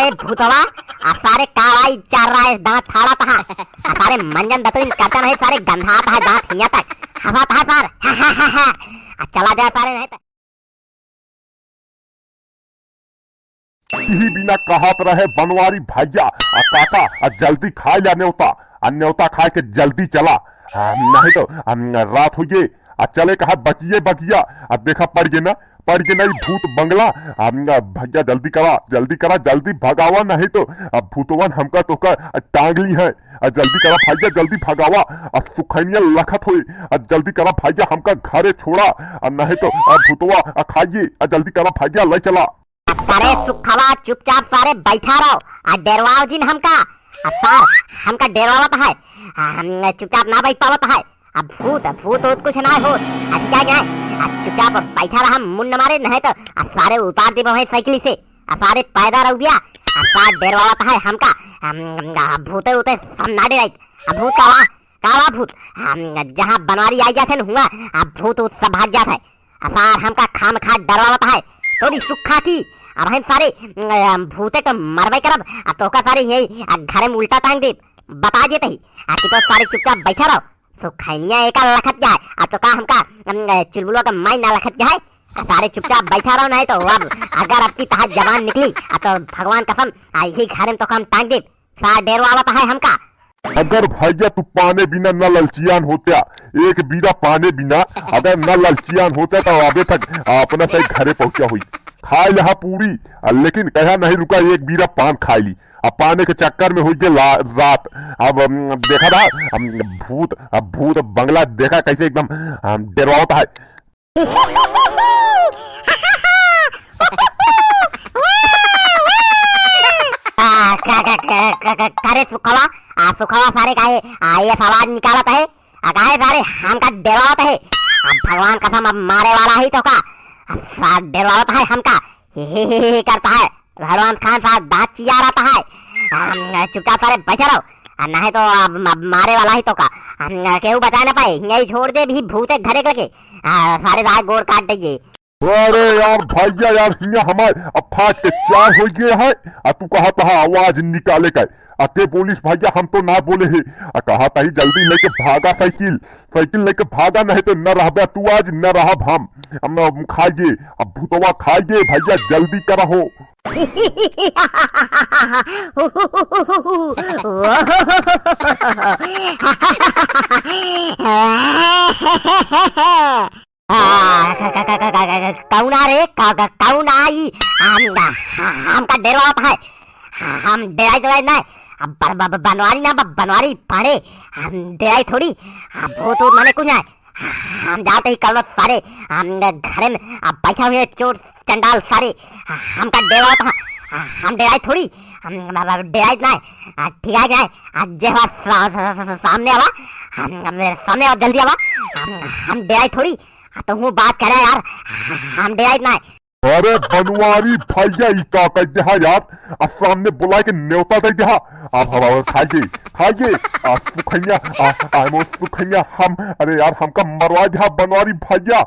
अरे भूतवा सारे कावाई चार रहा है दांत फाड़ा था सारे मंजन दतुन करता नहीं सारे गंधाता है दांत हिया तक हवा था सर चला जाए सारे नहीं तक ही बिना कहत रहे बनवारी भैया काका जल्दी खाए ला न्योता खाए के जल्दी चला नहीं तो रात हुई चले कहा बकिए बकिया देखा पड़ गए ना भूत बंगला भैया जल्दी करा जल्दी भगावा नहीं तो भूतवन हमका तो टांग ली है जल्दी करा भैया जल्दी भगावा सुखैनिया लखत हुई जल्दी करा भैया हमका घरे छोड़ा नहीं तो भूतवा खाइए जल्दी करा भैया ले चला सारे सुखवा चुपचाप सारे बैठा रहो डेरवाओ जिन हमका सर हमका डेरवावत है चुपचाप ना बैठ पावत है भूत कुछ ना हो क्या चुपचाप बैठा रहा मुन्न मारे नहीं तो सारे उतार दे भाई साइकिल से सारे पैदा रह गया सारे डेरवावत है हमका भूते उते हम ना डे भूत काला भूत जहाँ बनवारी आई जाते हुआ भूत सब भाग जाता है सार हमका खाम खा डरवावत है थोड़ी सुखा की अब हम सारे भूते को मरवाई करब तो का सारे यही घरे में उल्टा टांग दे बता देते ही कि तो सारे चुपचाप बैठा रहो सुखैनिया एक लखत जाए तो का हमका चुलबुलों का माई ना लखत जाए सारे चुपचाप बैठा रहो नहीं तो अब अगर आपकी तहां जवान निकली तो भगवान कसम यही घरे में तो हम टांग दे सार डेरवावत है हमका अगर भैया तू पाने बिना न ललचियान होता एक बीरा पाने बिना अगर न ललचियान होता तो अबे तक अपना सही घरे पहुंचा हुई खाए लहा पूरी लेकिन कहा नहीं रुका एक बीरा पान खाई ली अब पाने के चक्कर में हुई रात अब देखा था भूत बंगला देखा कैसे एकदम डरवाता है करे सुखवा सारे काहे ये आवाज निकालत है काहे सारे हमका डरावत है भगवान कसम अब मारे वाला ही तो का डरावत है हमका करता है भगवान खान साहब दांत चिया रहता है चुपचाप सारे बैठे रहो नहीं तो अब मारे वाला ही तो का केहू बचा ना पाए यही छोड़ दे भी भूते घरे करके सारे रात गोड़ काट देंगे अरे यार भैया यार हिया हमारे अब फाट के चाय हो गए है तू कहा था आवाज निकाले का अके पुलिस भैया हम तो ना बोले है कहा था ही जल्दी लेके भागा साइकिल लेके भागा नहीं तो न रह तू आज न रहा हम खाइए अब भूतवा खाइए भैया जल्दी करा हो कौना रे कौन आई हमका डरवाता है हम डराई नहीं बनवारी ना बनवारी पड़े हम डराई थोड़ी भूत माने कुछ है हम जाते ही कल सारे हम घरे में बैठा हुए चोर चंडाल सारे हमका डरवाता हम डराई थोड़ी हम डराई नहीं ठीक है जब सामने आवा मेरे सामने आवा जल्दी आवा हम डराई थोड़ी तो हूँ बात करे यार हम डराई नहीं अरे बनवारी भैया का कह यार सामने बुला के न्योता दे दिया आप खाइए सुखैया हम अरे यार हमका मरवा दिया बनवारी भैया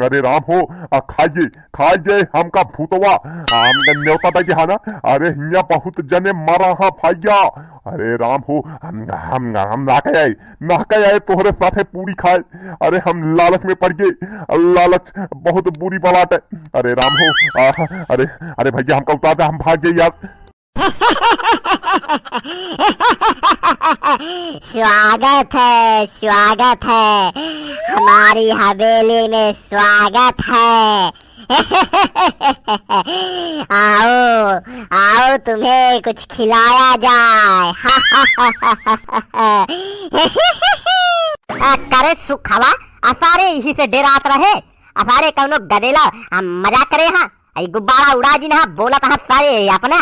अरे राम हो खाइए हमका भूतवा हमने न्योता दे दिया ना अरे हिया बहुत जने मरा हा भैया अरे राम हो हम ना कह आए तोहरे साथे पूरी खाए अरे हम लालच में पड़ गए लालच बहुत बुरी बलाट है अरे राम हो अरे भैया हमका उतार दे हम भाग गए यार स्वागत है हमारी हवेली में स्वागत है आओ तुम्हें कुछ खिलाया जाए करे सुखवा असारे इसी से डरात रहे असारे कौनो गदेला मजाक करे हाँ गुब्बारा उड़ा जी ना बोला था सारे अपना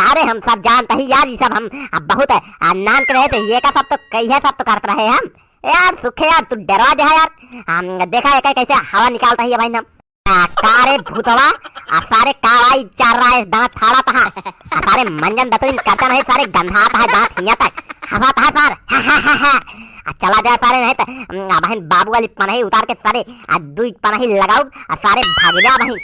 अरे हम सब जानते ही यार ये सब हम बहुत नाम के रहे थे ये का सब तो कई सब तो करते रहे हम यार सुखे यार तू डरवा दे यार हम देखा है कैसे हवा निकालता है भाई हम सारे भूतवा सारे कावाई चार रहा है दांत फाड़ा था सारे मंजन दतुन करता नहीं सारे गंधाता है दांत हिया तक हवा था सार चला जाए सारे नहीं तो बहन बाबू वाली पनाही उतार के सारे दुई पनाही लगाओ सारे भाग जा बहन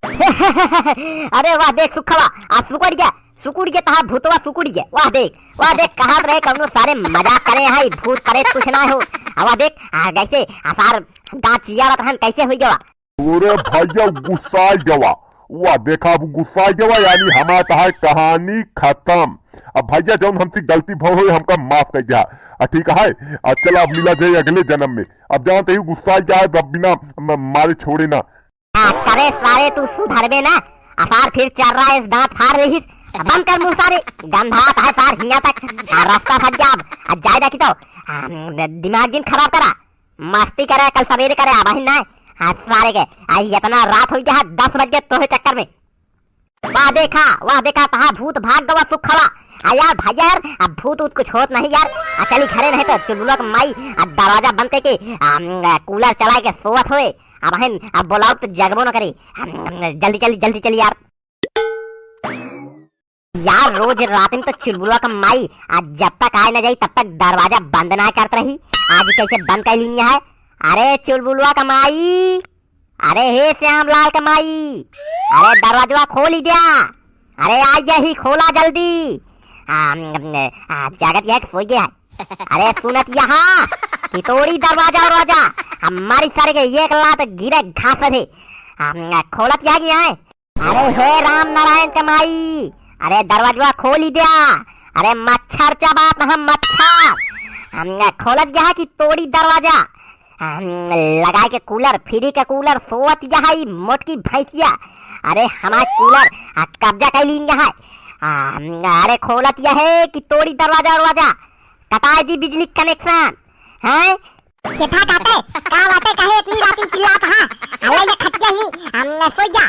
अरे वाह देख सुखवा सुकड़ गया सुकुड़ के तहा भूतवा सुकुड़ के वाह देख कहाँ रहे कौनो सारे मजाक करे हैं भूत प्रेत कुछ ना हो वाह देख कैसे सार दांत चियारा तहन कैसे हुई गवा अरे भैया गुस्सा गवा वाह देखा अब गुस्सा गवा यानी हमारा तहा कहानी खत्म। अब भैया जौन हमसे गलती भव हुई हमका माफ कर दिया ठीक है। चला अब मिला जाए अगले जन्म में। अब जानते ही गुस्सा जाए बिना मारे छोड़े ना। करे सारे तू सुधरबे ना असार फिर चल रहा है इस दांत फाड़ रही बंद कर मुंह सारे गंधात है सार हिया तक रास्ता फट जा अब जायदा की तो दिमाग दिन खराब करा मस्ती करे कल सवेरे करे अब ना सारे के इतना रात हो गया 10 बजे तोहे चक्कर में वाह देखा तहा भूत भाग गवा सुख खड़ा यार भैया यार अब भूत उत कुछ होत नहीं यार चली खड़े रहे तो चुलबुला का माई दरवाजा बंद के कूलर चला के सोवत हुए अब बोलाओ तो जगबो न करे जल्दी चली यार रोज रात में तो चुलबुला का माई आज जब तक आए न जाई तब तक दरवाजा बंद ना करत रही आज कैसे बंद कर लिया है। अरे चुलबुलवा का माई अरे हे श्यामलाल का माई अरे दरवाजा खोल ही दिया अरे आज ही खोला जल्दी जागत यह सोई गया है। अरे सुनत यहाँ कि तोड़ी दरवाजा हमारी सारे के एक लात गिरे घास थे खोलत या गया है। अरे हे राम नारायण का माई अरे दरवाजा खोल ही दिया अरे मच्छर चबात हम मच्छर खोलत गया कि तोड़ी दरवाजा लगा के कूलर फ्री के कूलर सोवत यहाँ मोटकी भैंसिया अरे हमारे कूलर कब्जा कर ली है। अरे खोलत यह है कि तोड़ी दरवाजा कटाए दी बिजली कनेक्शन है केठा काटे का बातें कहे इतनी रात में चिल्लात हां अल्लाह ये खटिया ही हमने सो जा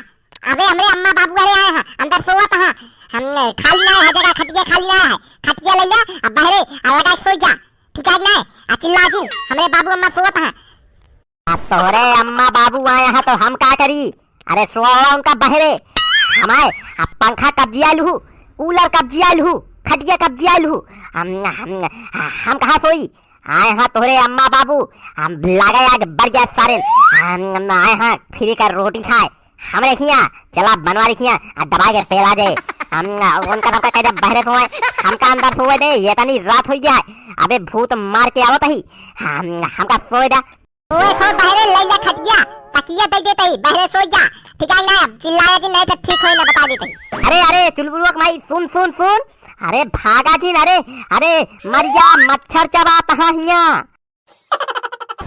अबे हमरे अम्मा बाबू अरे आए हैं अंदर सोवत हां हमने खाली ना है जगह खटिया खाली ना है खटिया ले जा अब बाहरे लगा सो जा ठीक है ना चिल्ला जी हमरे बाबू अम्मा सोवत हां तोरे अम्मा बाबू आए हैं तो हम क्या करी अरे सोवा उनका बहरे हमारे पंखा कब्जिया लू कूलर कब्जिया लू खटिया कब्जिया लू हम कहाँ सोई आए हाँ तोरे अम्मा बाबू हम लगा यार बढ़ गया सारे आए हाँ फ्री का रोटी खाए हमरे खिया चला बनवारी खिया दबा के पेला जाए हम उनका सबका कह जब बहरे सोए हमका अंदर सोए दे ये तनी रात हो जाए अबे भूत मार के आवत ही हमका सोए दा ओए सो बहरे ले जा खटिया तकिया दे देते ही बहरे सो जा ठीक है ना चिल्लाया कि नहीं तो ठीक होई ना बता देते। अरे चुलबुलवा माई सुन अरे भागा जी अरे मर जा मच्छर चबा तहा हिया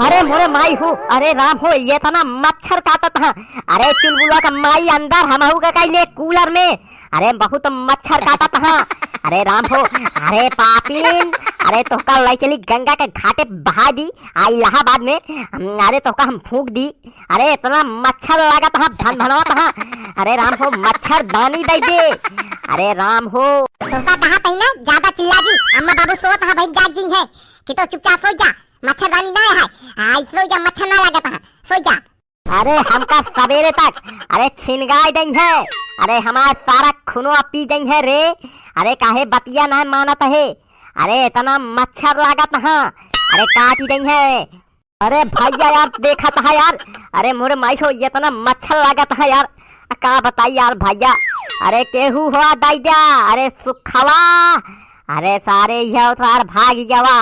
अरे मोरे माई हो अरे राम हो ये था ना मच्छर काटत हा अरे चुलबुलवा का माई अंदर हमहू का ले कूलर में अरे बहुत मच्छर काटत हा अरे राम हो अरे पापीन अरे तो का लाई चली गंगा के घाटे बहा दी इलाहाबाद में अरे तो का हम फूंक दी अरे इतना मच्छर लागत हा भनभनावत हा अरे राम हो मच्छर दानी दे दे अरे राम हो तो का कहां पे ना ज्यादा चिल्ला जी अम्मा बाबू सोत हा भाई जाग जी है कि तो चुपचाप सो जा मच्छरदानी ना है आई सो जा मच्छर ना लागत हा सो जा। अरे हमका सवेरे तक अरे छिनगाई दई है अरे हमारा सारा खूनो पी गई है रे अरे काहे बतिया ना मानत है अरे इतना मच्छर लागत हाँ अरे काटी गई है। अरे भैया यार देखा था यार अरे मोरे माई हो ये इतना मच्छर लागत है यार का बताई यार भैया अरे केहू हुआ दाई दिया अरे सुखवा अरे सारे यह सार भाग गया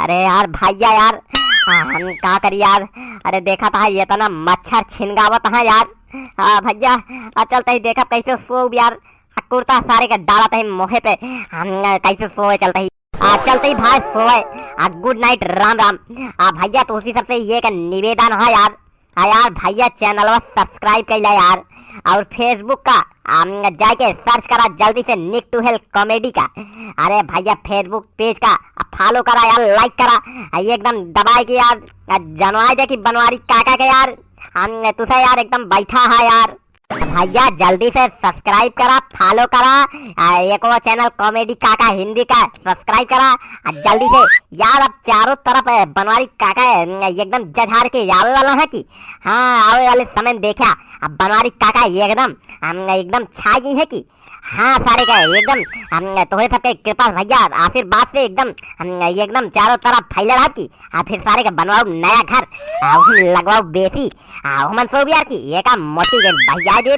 अरे यार भैया यार हम का करी यार अरे देखा था ये इतना मच्छर छिनगावत है यार भैया चलते ही देखा कैसे सो यार कुर्ता सारे का डालत है मोहे पे हम कैसे सोए चलते ही चलते ही भाई सोए गुड नाइट राम भैया तो उसी सबसे ये का निवेदन है यार भैया चैनल सब्सक्राइब कर ले यार और फेसबुक का जाके सर्च करा जल्दी से निक टू हेल्प कॉमेडी का अरे भैया फेसबुक पेज का फॉलो करा यार लाइक करा एकदम दबाए के यार जनवाए दे कि बनवारी काका के यार हम तुझे यार एकदम बैठा है यार भैया जल्दी से सब्सक्राइब करा फॉलो करा एक और चैनल कॉमेडी काका हिंदी का सब्सक्राइब करा जल्दी से यार अब चारों तरफ बनवारी काका एकदम जझार के यार वाला है कि हाँ आने वाले समय देखा अब बनवारी काका एकदम छा गई है कि हाँ सारे का एकदम तुम्हें सबके कृपा भैया आशीर्वाद से एकदम चारों तरफ फैल रहा की फिर सारे का बनवाओ नया घर लगवाओ बेसी मन सो भी यार की ये का मोटी भैया दे